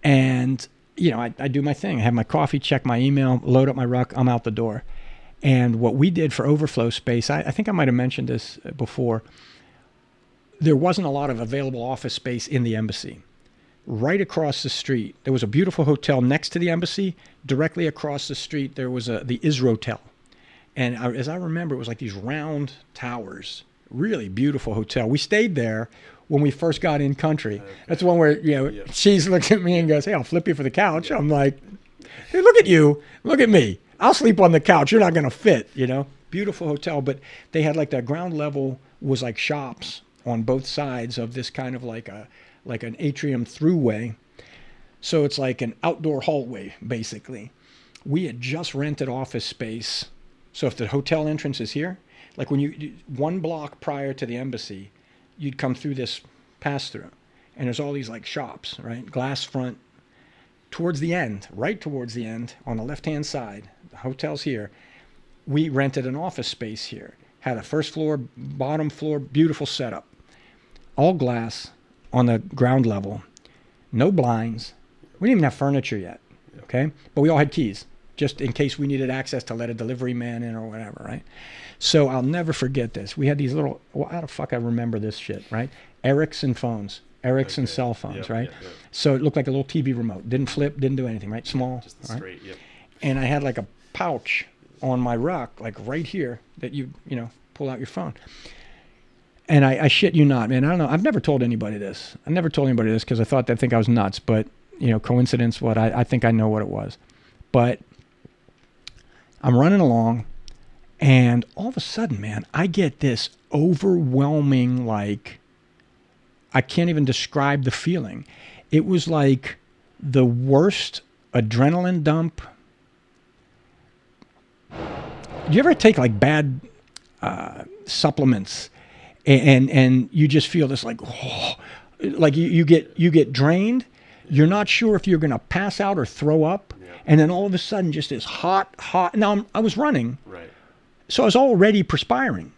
And, I do my thing. I have my coffee, check my email, load up my ruck, I'm out the door. And what we did for overflow space, I think I might have mentioned this before, there wasn't a lot of available office space in the embassy. Right across the street, there was a beautiful hotel next to the embassy. Directly across the street, there was the Israel. And as I remember, it was like these round towers. Really beautiful hotel. We stayed there when we first got in country. Okay. That's the one where, She's looked at me and goes, "Hey, I'll flip you for the couch." Yeah. I'm like, "Hey, look at you. Look at me. I'll sleep on the couch. You're not going to fit, Beautiful hotel. But they had like the ground level was like shops on both sides of this kind of like an atrium throughway. So it's like an outdoor hallway, basically. We had just rented office space. So if the hotel entrance is here, like when one block prior to the embassy, you'd come through this pass through. And there's all these like shops, right? Glass front. Towards the end, right towards the end, on the left-hand side, the hotel's here. We rented an office space here. Had a first floor, bottom floor, beautiful setup. All glass on the ground level. No blinds. We didn't even have furniture yet, okay? But we all had keys, just in case we needed access to let a delivery man in or whatever, right? So I'll never forget this. We had these little, well, how the fuck I remember this shit, right? Ericsson phones. Ericsson cell phones, right? Yep. So it looked like a little TV remote. Didn't flip, didn't do anything, right? Small. Just the straight, yep. And I had like a pouch on my ruck, like right here, that you pull out your phone. And I shit you not, man. I don't know. I've never told anybody this. I never told anybody this because I thought they'd think I was nuts. But, coincidence, what? I think I know what it was. But I'm running along, and all of a sudden, man, I get this overwhelming, like, I can't even describe the feeling. It was like the worst adrenaline dump. Do you ever take like bad supplements and you just feel this like, oh, like you get drained. You're not sure if you're going to pass out or throw up. Yeah. And then all of a sudden just this hot. Now I was running. Right. So I was already perspiring.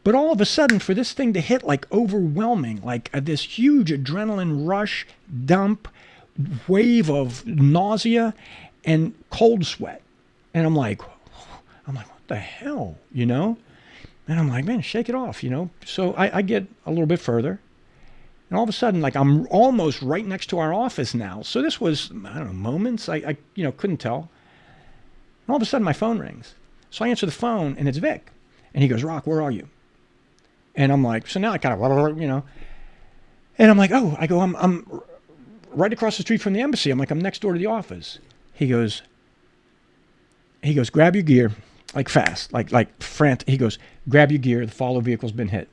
But all of a sudden, for this thing to hit like overwhelming, like this huge adrenaline rush, dump, wave of nausea, and cold sweat, and I'm like, what the hell, And I'm like, man, shake it off, So I get a little bit further, and all of a sudden, like I'm almost right next to our office now. So this was, I don't know, moments. I couldn't tell. And all of a sudden, my phone rings. So I answer the phone, and it's Vic, and he goes, Rock, where are you? And I'm like, so now I kind of, and I'm like, oh, I'm right across the street from the embassy. I'm like, I'm next door to the office. He goes, grab your gear, like fast, like frantic. He goes, grab your gear. The follow vehicle's been hit.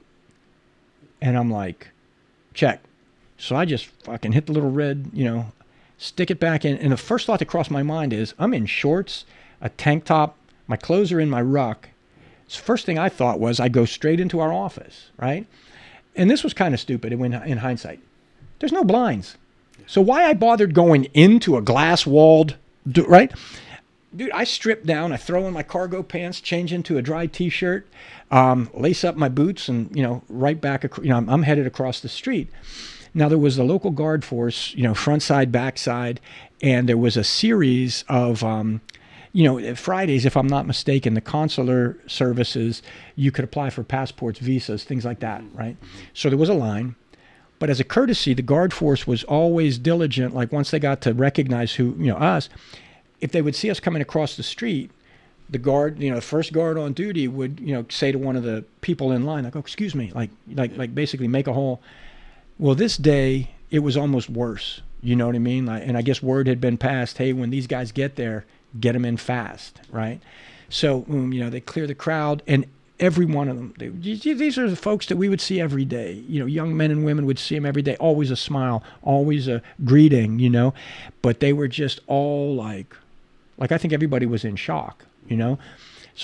And I'm like, check. So I just fucking hit the little red, stick it back in. And the first thought that crossed my mind is, I'm in shorts, a tank top, my clothes are in my ruck. So first thing I thought was I go straight into our office, right? And this was kind of stupid in hindsight. There's no blinds. So why I bothered going into a glass-walled, right? Dude, I strip down, I throw in my cargo pants, change into a dry T-shirt, lace up my boots, and, right back, I'm headed across the street. Now, there was the local guard force, front side, back side, and there was a series of... Fridays, if I'm not mistaken, the consular services, you could apply for passports, visas, things like that, right? So there was a line. But as a courtesy, the guard force was always diligent. Like once they got to recognize who, us, if they would see us coming across the street, the guard, the first guard on duty would, say to one of the people in line, like, oh, excuse me, like basically make a hole. Well, this day, it was almost worse. You know what I mean? And I guess word had been passed, hey, when these guys get there, get them in fast, right? So, they clear the crowd, and every one of them, these are the folks that we would see every day. Young men and women would see them every day, always a smile, always a greeting, but they were just all like I think everybody was in shock, So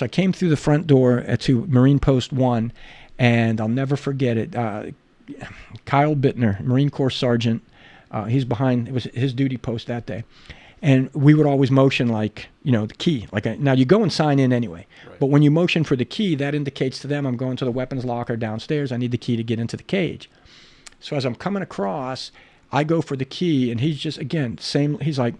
I came through the front door to Marine Post 1, and I'll never forget it. Kyle Bittner, Marine Corps Sergeant, he's behind, it was his duty post that day. And we would always motion like, the key. Now you go and sign in anyway. Right. But when you motion for the key, that indicates to them I'm going to the weapons locker downstairs. I need the key to get into the cage. So as I'm coming across, I go for the key, and he's just, again, same. He's like,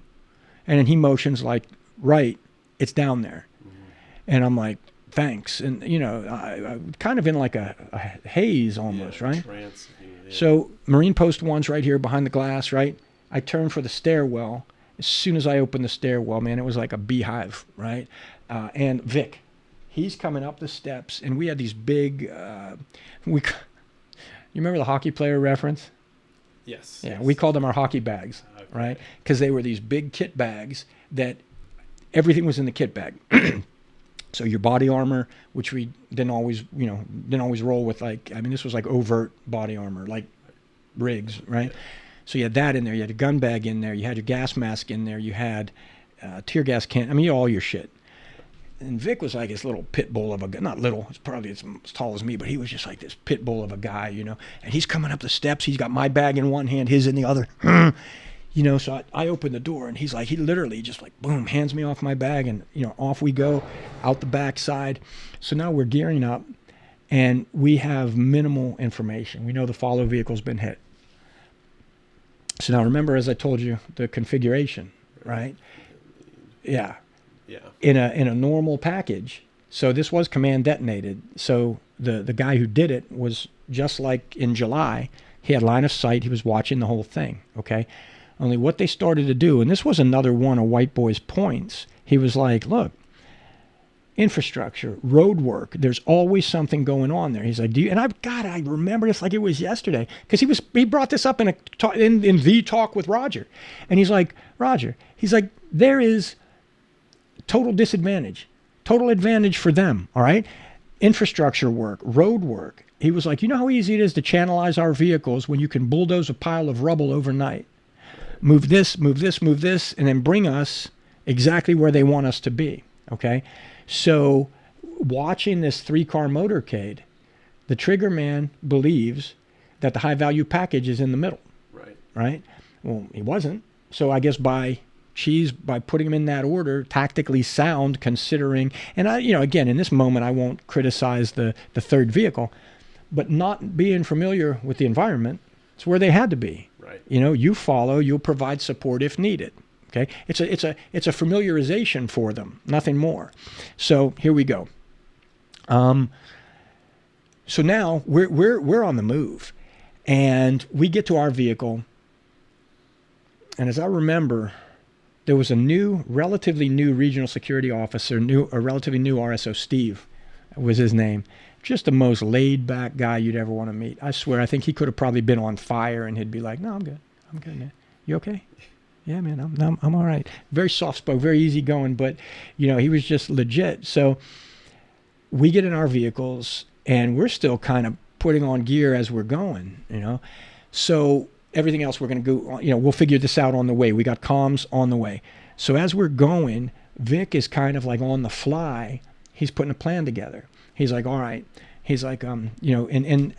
and then he motions like, right, it's down there. Mm-hmm. And I'm like, thanks. And, I kind of in like a haze almost, right? Trance, yeah. So Marine Post 1's right here behind the glass, right? I turn for the stairwell. As soon as I opened the stairwell, man, it was like a beehive, right? And Vic, he's coming up the steps, and we had these big, you remember the hockey player reference? Yes. Yeah, yes. We called them our hockey bags, okay. Right? Because they were these big kit bags that everything was in the kit bag. So your body armor, which we didn't always roll with, this was like overt body armor, like rigs, right? So you had that in there. You had a gun bag in there. You had your gas mask in there. You had tear gas can. I mean, all your shit. And Vic was like this little pit bull of a guy. Not little. It's probably as tall as me, but he was just like this pit bull of a guy, you know. And he's coming up the steps. He's got my bag in one hand, his in the other. You know, so I open the door, and he's like, he literally just like, boom, hands me off my bag, and, you know, off we go out the back side. So now we're gearing up, and we have minimal information. We know the follow vehicle's been hit. So now remember, as I told you, the configuration, right? Yeah. Yeah. In a normal package. So this was command detonated. So the guy who did it was just like in July. He had line of sight. He was watching the whole thing, okay? Only what they started to do, and this was another one of White Boy's points, he was like, look, infrastructure, road work, there's always something going on there. He's like, do you, and I remember this like it was yesterday, because he brought this up in the talk with Roger. And he's like, Roger, he's like, there is total disadvantage, total advantage for them, all right? Infrastructure work, road work. He was like, you know how easy it is to channelize our vehicles when you can bulldoze a pile of rubble overnight? Move this, move this, move this, and then bring us exactly where they want us to be, okay? So watching this 3-car motorcade, the trigger man believes that the high-value package is in the middle, right? Well, he wasn't. So I guess by putting them in that order, tactically sound, considering, and I, you know, again, in this moment, I won't criticize the third vehicle, but not being familiar with the environment, it's where they had to be. Right. You know, you follow, you'll provide support if needed. Okay, it's a familiarization for them, nothing more. So here we go. So now we're on the move, and we get to our vehicle, and as I remember, there was a relatively new regional security officer, a relatively new RSO, Steve was his name. Just the most laid-back guy you'd ever want to meet. I swear, I think he could have probably been on fire, and he'd be like, no, I'm good, man. You okay? Yeah, man, I'm all right. Very soft-spoken, very easygoing, but, you know, he was just legit. So we get in our vehicles, and we're still kind of putting on gear as we're going, you know. So everything else we're going to go, you know, we'll figure this out on the way. We got comms on the way. So as we're going, Vic is kind of like on the fly. He's putting a plan together. He's like, all right. He's like, you know, and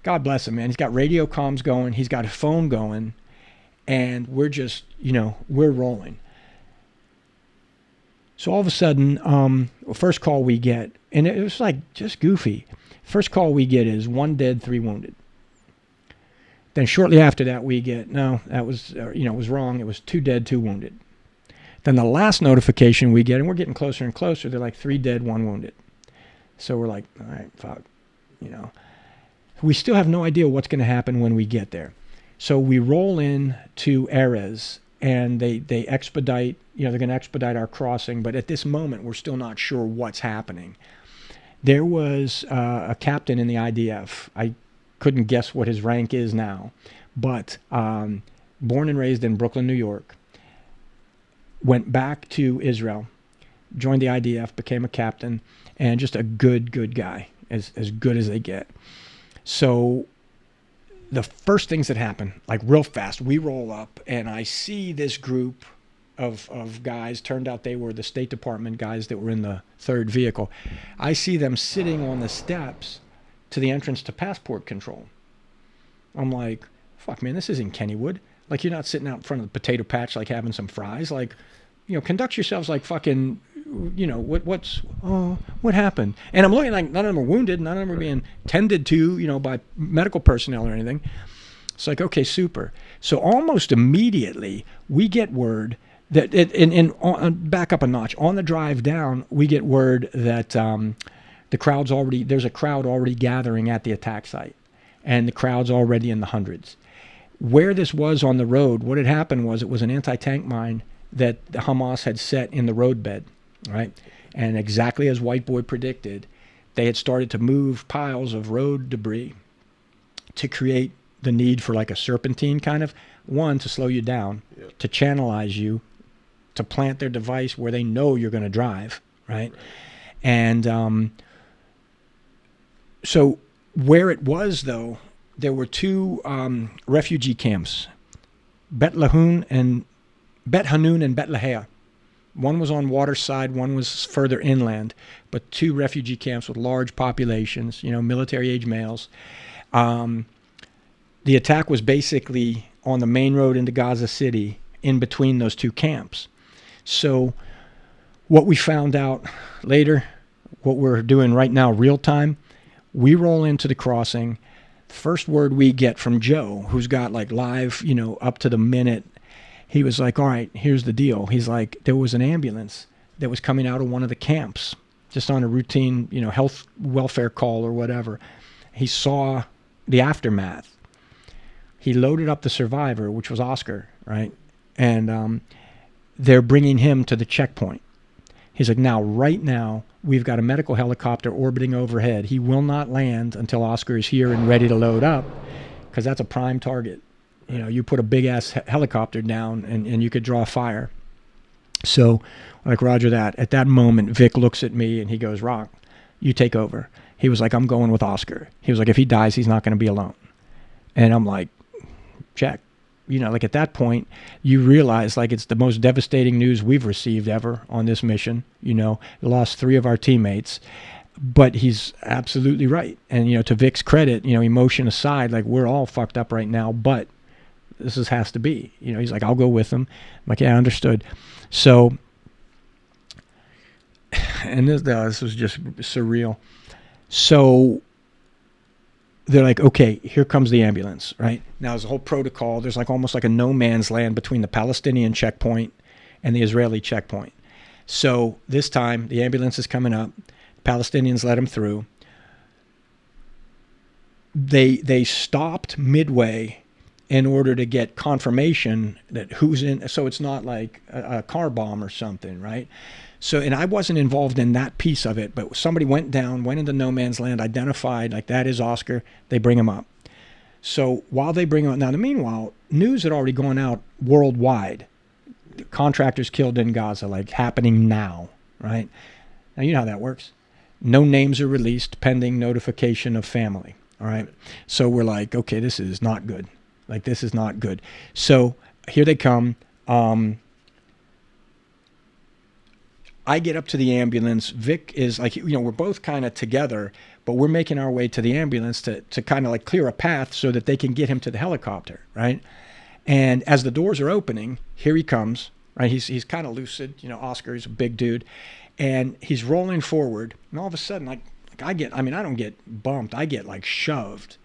God bless him, man. He's got radio comms going. He's got a phone going. And we're just, you know, we're rolling. So all of a sudden, first call we get, and it was like just goofy. First call we get is 1 dead, 3 wounded. Then shortly after that, we get, no, that was, you know, it was wrong. It was 2 dead, 2 wounded. Then the last notification we get, and we're getting closer and closer, they're like 3 dead, 1 wounded. So we're like, all right, fuck, you know. We still have no idea what's going to happen when we get there. So we roll in to Erez, and they expedite, you know, they're going to expedite our crossing. But at this moment, we're still not sure what's happening. There was a captain in the IDF. I couldn't guess what his rank is now, but born and raised in Brooklyn, New York, went back to Israel, joined the IDF, became a captain, and just a good guy, as good as they get. So the first things that happen, like real fast, we roll up, and I see this group of guys. Turned out they were the State Department guys that were in the third vehicle. I see them sitting on the steps to the entrance to passport control. I'm like, fuck, man, this isn't Kennywood. Like, you're not sitting out in front of the potato patch like having some fries. Like, you know, conduct yourselves like fucking, you know, what happened? And I'm looking like none of them are wounded. None of them are being tended to, you know, by medical personnel or anything. It's like, okay, super. So almost immediately we get word that, back up a notch, on the drive down, we get word that there's a crowd already gathering at the attack site. And the crowd's already in the hundreds. Where this was on the road, what had happened was it was an anti-tank mine that Hamas had set in the roadbed, right? And exactly as White Boy predicted, they had started to move piles of road debris to create the need for like a serpentine kind of, one, to slow you down, to channelize you, to plant their device where they know you're going to drive, right? And so where it was, though, there were 2 refugee camps Bet Hanun and Bet Lehiah. One was on water side, one was further inland, but two refugee camps with large populations, military-age males. The attack was basically on the main road into Gaza City, in between those two camps. So what we found out later, what we're doing right now, real time, we roll into the crossing. First word we get from Joe, who's got like live, up to the minute, he was like, all right, here's the deal. He's like, there was an ambulance that was coming out of one of the camps, just on a routine, health welfare call or whatever. He saw the aftermath. He loaded up the survivor, which was Oscar, right? And they're bringing him to the checkpoint. He's like, right now, we've got a medical helicopter orbiting overhead. He will not land until Oscar is here and ready to load up, because that's a prime target. You put a big-ass helicopter down, and you could draw fire. So, like, roger that. At that moment, Vic looks at me, and he goes, Rock, you take over. He was like, I'm going with Oscar. He was like, if he dies, he's not going to be alone. And I'm like, check. Like at that point, you realize like it's the most devastating news we've received ever on this mission. We lost 3 of our teammates, but he's absolutely right. And, to Vic's credit, emotion aside, like we're all fucked up right now, but this has to be, he's like, I'll go with him. I'm like, yeah, understood. So, and this was just surreal. So they're like, okay, here comes the ambulance, right? Now there's a whole protocol. There's like almost like a no man's land between the Palestinian checkpoint and the Israeli checkpoint. So this time the ambulance is coming up. Palestinians let them through. They stopped midway in order to get confirmation that who's in. So it's not like a car bomb or something, right? So, and I wasn't involved in that piece of it, but somebody went into no man's land, identified, like that is Oscar, they bring him up. So while they bring him up, now meanwhile, news had already gone out worldwide. Contractors killed in Gaza, like happening now, right? Now you know how that works. No names are released pending notification of family, all right? So we're like, okay, this is not good. Like this is not good. So here they come. I get up to the ambulance. Vic is like, we're both kind of together, but we're making our way to the ambulance to kind of like clear a path so that they can get him to the helicopter, right? And as the doors are opening, here he comes, right? He's kind of lucid, Oscar, he's a big dude, and he's rolling forward, and all of a sudden, I don't get bumped, I get like shoved.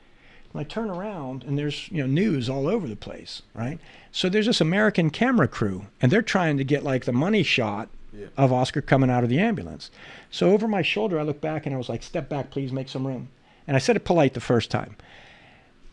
And I turn around, and there's news all over the place, right? So there's this American camera crew, and they're trying to get like the money shot of Oscar coming out of the ambulance. So over my shoulder, I look back and I was like, step back, please, make some room. And I said it polite the first time.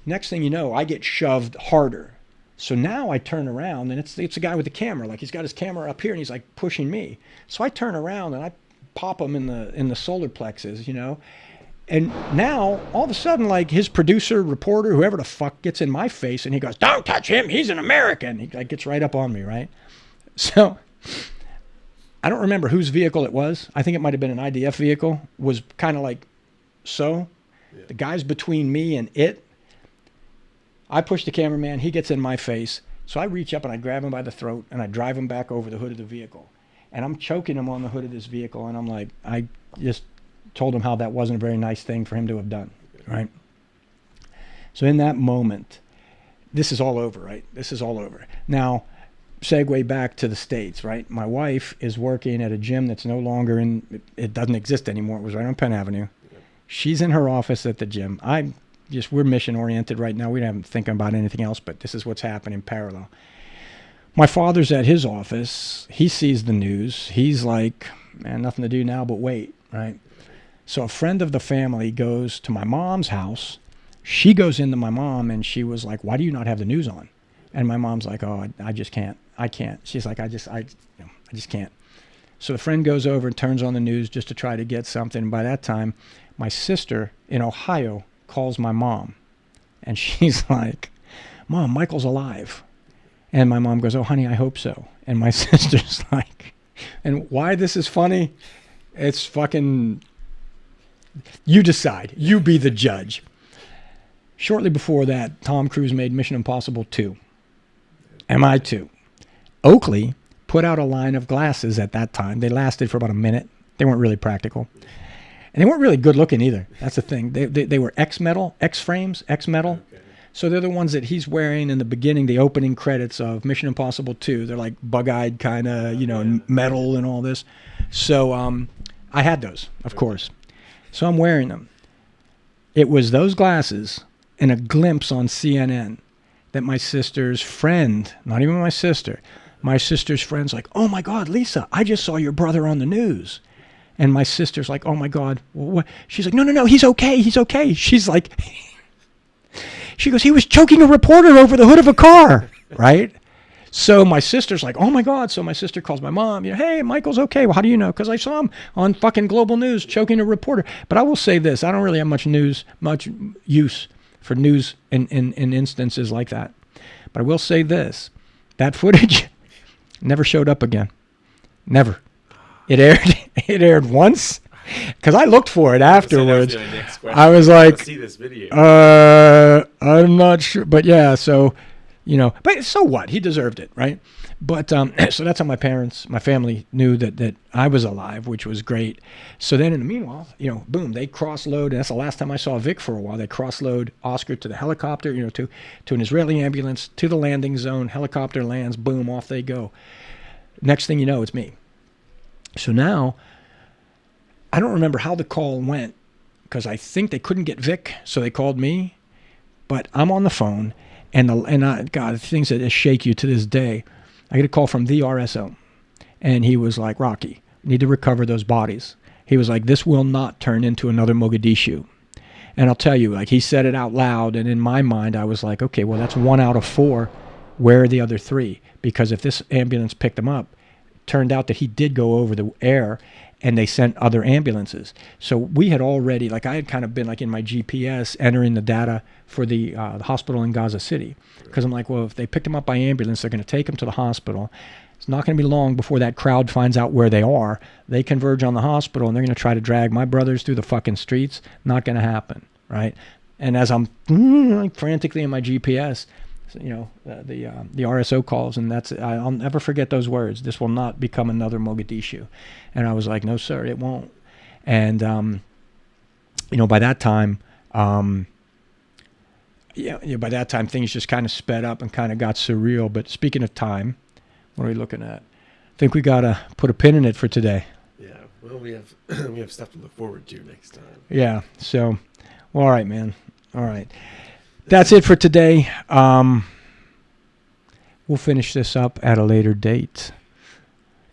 Next thing you know, I get shoved harder. So now I turn around and it's a guy with the camera. Like he's got his camera up here and he's like pushing me. So I turn around and I pop him in the solar plexus, And now, all of a sudden, like his producer, reporter, whoever the fuck gets in my face and he goes, don't touch him, he's an American. He like gets right up on me, right? So I don't remember whose vehicle it was. I think it might have been an IDF vehicle. Was kind of like so. Yeah. The guy's between me and it. I push the cameraman. He gets in my face. So I reach up and I grab him by the throat and I drive him back over the hood of the vehicle. And I'm choking him on the hood of this vehicle. And I'm like, I just told him how that wasn't a very nice thing for him to have done, right? So in that moment, this is all over, right? This is all over. Now, segue back to the States, right? My wife is working at a gym that's no longer it doesn't exist anymore. It was right on Penn Avenue. She's in her office at the gym. We're mission oriented right now. We don't think about anything else, but this is what's happening in parallel. My father's at his office. He sees the news. He's like, man, nothing to do now but wait, right? So a friend of the family goes to my mom's house. She goes into my mom and she was like, why do you not have the news on? And my mom's like, oh, I just can't. I can't. She's like, I just can't. So the friend goes over and turns on the news just to try to get something. And by that time, my sister in Ohio calls my mom. And she's like, Mom, Michael's alive. And my mom goes, oh, honey, I hope so. And my sister's like, and why this is funny? It's fucking, you decide. You be the judge. Shortly before that, Tom Cruise made Mission Impossible 2. MI2. Oakley put out a line of glasses at that time. They lasted for about a minute. They weren't really practical. And they weren't really good looking either. That's the thing. They were X-metal, X-frames, X-metal. Okay. So they're the ones that he's wearing in the beginning, the opening credits of Mission Impossible 2. They're like bug-eyed kind of, metal and all this. So I had those, of course. So I'm wearing them. It was those glasses and a glimpse on CNN that my sister's friend, not even my sister's friend's like, oh my God, Lisa, I just saw your brother on the news. And my sister's like, oh my God, what? She's like, no, he's okay, he's okay. She's like, she goes, he was choking a reporter over the hood of a car, right? So my sister's like, oh my God. So my sister calls my mom, hey, Michael's okay. Well, how do you know? Because I saw him on fucking Global News choking a reporter. But I will say this, I don't really have much use for news in instances like that. But I will say this, that footage never showed up again. Never. It aired once, because I looked for it afterwards. I was like, see this video. I'm not sure. But yeah, so, but so what? He deserved it, right? But so that's how my family knew that I was alive, which was great. So then in the meanwhile, boom, they cross-load. And that's the last time I saw Vic for a while. They cross-load Oscar to the helicopter, to an Israeli ambulance, to the landing zone. Helicopter lands, boom, off they go. Next thing you know, it's me. So now, I don't remember how the call went, because I think they couldn't get Vic, so they called me. But I'm on the phone, God, things that shake you to this day. I get a call from the RSO, and he was like, Rocky, need to recover those bodies. He was like, this will not turn into another Mogadishu. And I'll tell you, like, he said it out loud, and in my mind, I was like, okay, well, that's 1 out of 4. Where are the other 3? Because if this ambulance picked them up, it turned out that he did go over the air, and they sent other ambulances. So we had already, like, I had kind of been like in my GPS entering the data for the hospital in Gaza City. Because I'm like, well, if they picked him up by ambulance, they're going to take him to the hospital. It's not going to be long before that crowd finds out where they are. They converge on the hospital, and they're going to try to drag my brothers through the fucking streets. Not going to happen, right? And as I'm frantically in my GPS, the RSO calls, and I'll never forget those words. This will not become another Mogadishu. And I was like, no, sir, it won't. And, by that time, by that time, things just kind of sped up and kind of got surreal. But speaking of time, what are we looking at? I think we got to put a pin in it for today. Yeah, well, we have we have stuff to look forward to next time. Yeah, so, well, all right, man. All right. That's it for today. We'll finish this up at a later date.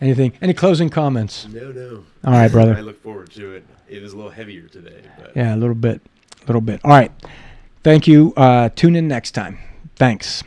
Any closing comments? No. All right, brother. I look forward to it. It is a little heavier today. But. Yeah, a little bit. All right. Thank you. Tune in next time. Thanks.